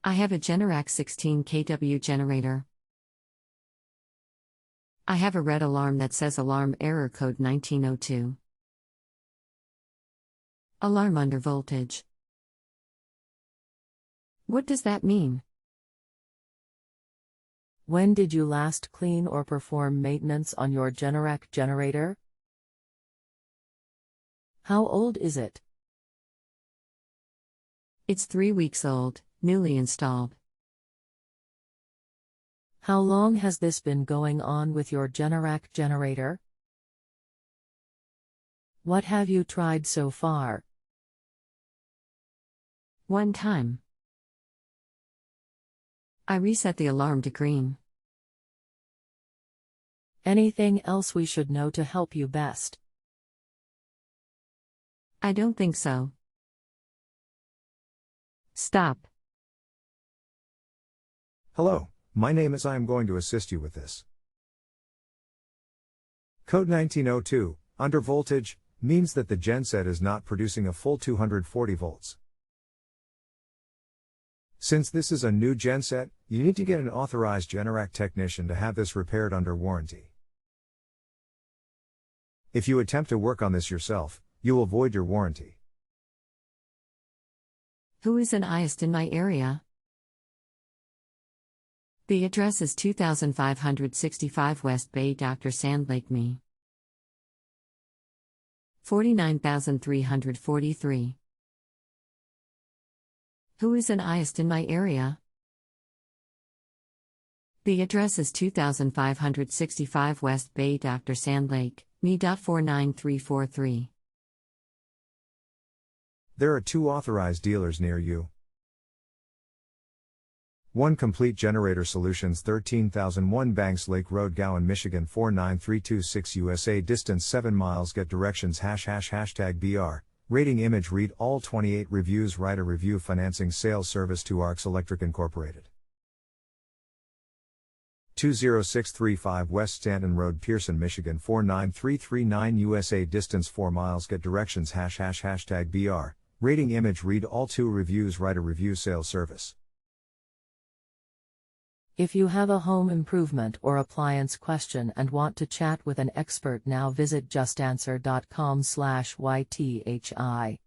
I have a Generac 16 kW generator. I have a red alarm that says alarm error code 1902. Alarm under voltage. What does that mean? When did you last clean or perform maintenance on your Generac generator? How old is it? It's 3 weeks old, newly installed. How long has this been going on with your Generac generator? What have you tried so far? One time. I reset the alarm to green. Anything else we should know to help you best? I don't think so. Stop. Hello, my name is. I am going to assist you with this. Code 1902, under voltage, means that the genset is not producing a full 240 volts. Since this is a new genset, you need to get an authorized Generac technician to have this repaired under warranty. If you attempt to work on this yourself, you will void your warranty. Who is an IST in my area? The address is 2565 West Bay, Dr. Sand Lake, Me. 49,343. Who is an IST in my area? The address is 2565 West Bay, Dr. Sand Lake, Me. 49343. There are 2 authorized dealers near you. 1 Complete Generator Solutions, 13001 Banks Lake Road, Gowan, Michigan 49326 USA. Distance 7 miles. Get directions ###BR. Rating image read all. 28 reviews. Write a review. Financing sales service to Arcs Electric Incorporated. 20635 West Stanton Road, Pearson, Michigan 49339 USA. Distance 4 miles. Get directions ###BR. Rating image read all. 2 reviews. Write a review. Sales service. If you have a home improvement or appliance question and want to chat with an expert now, visit justanswer.com/YTHI.